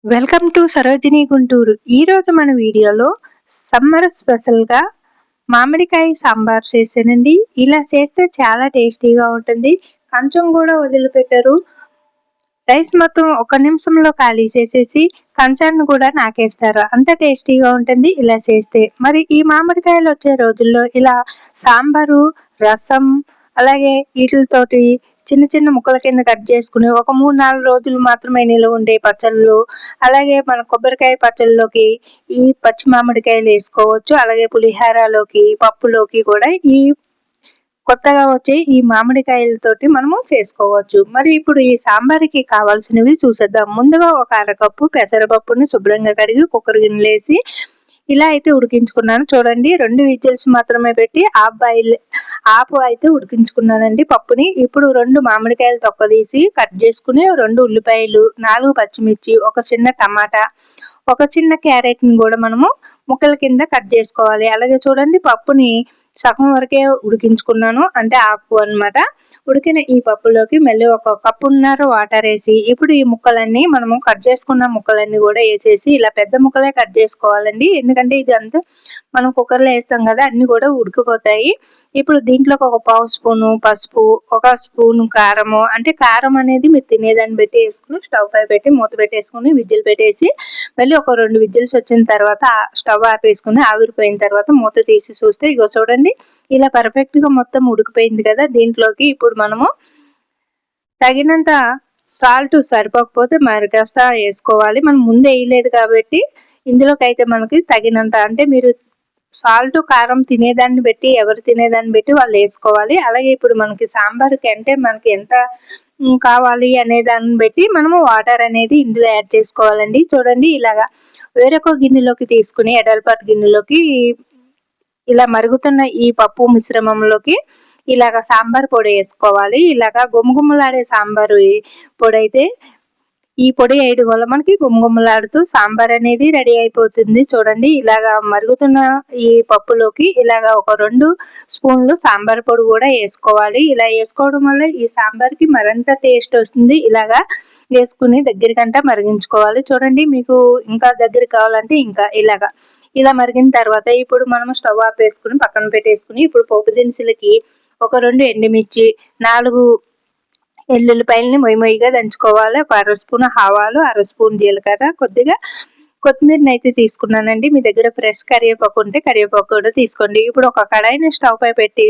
Welcome to Sarojini Guntur. ఈరోజు మన వీడియోలో సమ్మర్ స్పెషల్గా మామిడికాయ సాంబార్ చేసానండి. ఇలా చేస్తే చాలా టేస్టీగా ఉంటుంది. కొంచెం కూడా వదిలిపెట్టరు. రైస్ మొత్తం ఒక నిమిషంలో ఖాళీ చేసేసి కంచాన్ని కూడా నాకేస్తారు. అంత టేస్టీగా ఉంటుంది ఇలా చేస్తే. మరి ఈ మామిడికాయలు వచ్చే రోజుల్లో ఇలా సాంబారు, రసం అలాగే వీటితోటి చిన్న చిన్న ముక్కల కింద కట్ చేసుకుని ఒక 3-4 రోజులు మాత్రమే నిలువ ఉండే పచ్చళ్ళు, అలాగే మన కొబ్బరికాయ పచ్చళ్ళలోకి ఈ పచ్చి మామిడికాయలు వేసుకోవచ్చు. అలాగే పులిహారలోకి, పప్పులోకి కూడా ఈ కొత్తగా వచ్చే ఈ మామిడికాయలతోటి మనము చేసుకోవచ్చు. మరి ఇప్పుడు ఈ సాంబార్కి కావాల్సినవి చూసేద్దాం. ముందుగా ఒక అరకప్పు పెసరపప్పుని శుభ్రంగా కడిగి కుక్కర్ గిన్నెలేసి ఇలా అయితే ఉడికించుకున్నాను. చూడండి, 2 విజిల్స్ మాత్రమే పెట్టి హాఫ్ అయితే ఉడికించుకున్నానండి పప్పుని. ఇప్పుడు 2 మామిడికాయలు తొక్క తీసి కట్ చేసుకుని 2 ఉల్లిపాయలు, 4 పచ్చిమిర్చి, ఒక చిన్న టమాటా, ఒక చిన్న క్యారెట్ని కూడా మనము ముక్కల కింద కట్ చేసుకోవాలి. అలాగే చూడండి, పప్పుని సగం వరకే ఉడికించుకున్నాను, అంటే హాఫ్ అన్నమాట. ఉడికిన ఈ పప్పులోకి మళ్ళీ ఒక కప్పున్నర వాటర్ వేసి ఇప్పుడు ఈ ముక్కలన్నీ మనము కట్ చేసుకున్న ముక్కలన్నీ కూడా వేసేసి ఇలా పెద్ద ముక్కలే కట్ చేసుకోవాలండి. ఎందుకంటే ఇది అంతా మనం కుక్కర్లో వేస్తాం కదా, అన్ని కూడా ఉడికిపోతాయి. ఇప్పుడు దీంట్లోకి ఒక పావు స్పూను పసుపు, ఒక స్పూను కారము, అంటే కారం అనేది మీరు తినేదాన్ని పెట్టి వేసుకుని స్టవ్ పై పెట్టి మూత పెట్టేసుకుని విజిల్ పెట్టేసి మళ్ళీ ఒక 2 విజిల్స్ వచ్చిన తర్వాత స్టవ్ ఆపేసుకుని ఆవిరిపోయిన తర్వాత మూత తీసి చూస్తే ఇగో చూడండి, ఇలా పర్ఫెక్ట్ గా మొత్తం ఉడికిపోయింది కదా. దీంట్లోకి ఇప్పుడు మనము తగినంత సాల్ట్ సరిపోకపోతే మరి కాస్త వేసుకోవాలి. మనం ముందు వేయలేదు కాబట్టి ఇందులోకి అయితే మనకి తగినంత, అంటే మీరు సాల్ట్ కారం తినేదాన్ని బట్టి, ఎవరు తినేదాన్ని బట్టి వాళ్ళు వేసుకోవాలి. అలాగే ఇప్పుడు మనకి సాంబార్కి అంటే మనకి ఎంత కావాలి అనే దాన్ని బట్టి మనము వాటర్ అనేది ఇందులో యాడ్ చేసుకోవాలండి. చూడండి, ఇలాగా వేరొక గిన్నెలోకి తీసుకుని ఎడల్పాటి గిన్నెలోకి ఇలా మరుగుతున్న ఈ పప్పు మిశ్రమంలోకి ఇలాగ సాంబార్ పొడి వేసుకోవాలి. ఇలాగా గుమగుమలాడే సాంబారు పొడి అయితే ఈ పొడి వేయడం వల్ల మనకి గుమగుమలాడుతూ సాంబార్ అనేది రెడీ అయిపోతుంది. చూడండి, ఇలాగా మరుగుతున్న ఈ పప్పులోకి ఇలాగా ఒక 2 స్పూన్లు సాంబార్ పొడి కూడా వేసుకోవాలి. ఇలా వేసుకోవడం వల్ల ఈ సాంబార్కి మరింత టేస్ట్ వస్తుంది. ఇలాగా వేసుకుని దగ్గరికంట మరిగించుకోవాలి. చూడండి, మీకు ఇంకా దగ్గర కావాలంటే ఇంకా ఇలా మరిగిన తర్వాత ఇప్పుడు మనం స్టవ్ ఆపేసుకుని పక్కన పెట్టేసుకుని ఇప్పుడు పోపు దినుసులకి ఒక 2 ఎండుమిర్చి, 4 ఎల్లుల్లిపాయలని మొయ్యిగా దంచుకోవాలి. ఒక 1/2 స్పూన్ ఆవాలు, 1/2 స్పూన్ జీలకర్ర, కొద్దిగా కొత్తిమీరని అయితే తీసుకున్నానండి. మీ దగ్గర ఫ్రెష్ కరివేపాకు ఉంటే కరివేపాకు కూడా తీసుకోండి. ఇప్పుడు ఒక కడాయిని స్టవ్ పై పెట్టి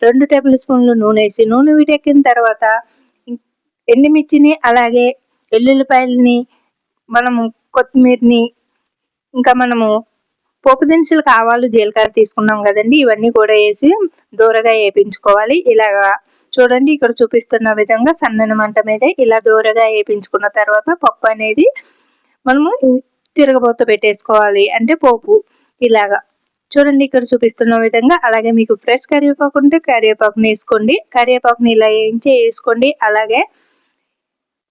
2 టేబుల్ స్పూన్లు నూనె వేసి నూనె వీటెక్కిన తర్వాత ఎండుమిర్చిని అలాగే ఎల్లుల్లిపాయలని, మనము కొత్తిమీరని, ఇంకా మనము పోపు దినుసులకు ఆవాలు జీలకర్ర తీసుకున్నాం కదండి, ఇవన్నీ కూడా వేసి దూరగా వేపించుకోవాలి. ఇలాగా చూడండి, ఇక్కడ చూపిస్తున్న విధంగా సన్నని మంట మీద ఇలా దూరగా వేపించుకున్న తర్వాత పప్పు అనేది మనము తిరగబోత పెట్టేసుకోవాలి, అంటే పోపు. ఇలాగా చూడండి, ఇక్కడ చూపిస్తున్న విధంగా. అలాగే మీకు ఫ్రెష్ కరివేపాకు ఉంటే కరివేపాకుని వేసుకోండి. కరివేపాకుని ఇలా వేసుకోండి. అలాగే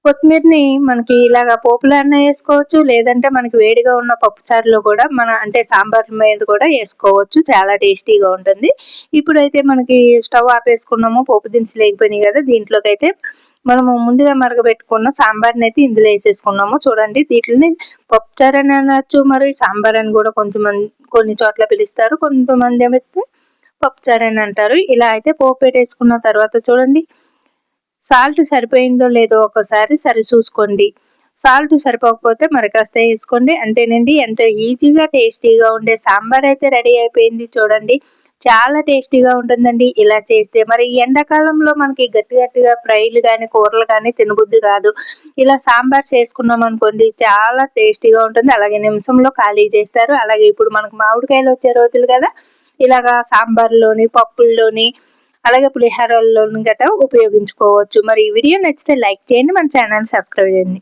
కొత్తిమీరని మనకి ఇలాగా పోపులన్నా వేసుకోవచ్చు, లేదంటే మనకి వేడిగా ఉన్న పప్పుచారులో కూడా అంటే సాంబార్ మీద కూడా వేసుకోవచ్చు. చాలా టేస్టీగా ఉంటుంది. ఇప్పుడైతే మనకి స్టవ్ ఆపేసుకున్నాము, పోపు దినుసులు వేగిపోయినాయి కదా. దీంట్లోకి అయితే మనము ముందుగా మరగబెట్టుకున్న సాంబార్ని అయితే ఇందులో వేసేసుకున్నాము. చూడండి, వీటిని పప్పుచారు అని అనొచ్చు, మరి సాంబార్ అని కూడా కొన్ని చోట్ల పిలుస్తారు, కొంతమంది అయితే పప్పుచారు అని అంటారు. ఇలా అయితే పోపు పెట్టేసుకున్న తర్వాత చూడండి, సాల్ట్ సరిపోయిందో లేదో ఒకసారి సరి చూసుకోండి. సాల్ట్ సరిపోకపోతే మరి కాస్త వేసుకోండి. అంతేనండి, ఎంతో ఈజీగా టేస్టీగా ఉండే సాంబార్ అయితే రెడీ అయిపోయింది. చూడండి, చాలా టేస్టీగా ఉంటుందండి ఇలా చేస్తే. మరి ఈ ఎండాకాలంలో మనకి గట్టిగా ఫ్రైలు కానీ కూరలు కానీ తినబుద్ధి కాదు. ఇలా సాంబార్ చేసుకున్నాం అనుకోండి, చాలా టేస్టీగా ఉంటుంది. అలాగే నిమిషంలో ఖాళీ చేస్తారు. అలాగే ఇప్పుడు మనకు మామిడికాయలు వచ్చే రోజులు కదా, ఇలాగా సాంబార్లోని, పప్పుల్లోని, అలాగే పులిహోరలోని గట్రా ఉపయోగించుకోవచ్చు. మరి ఈ వీడియో నచ్చితే లైక్ చేయండి, మన ఛానల్ సబ్స్క్రైబ్ చేయండి.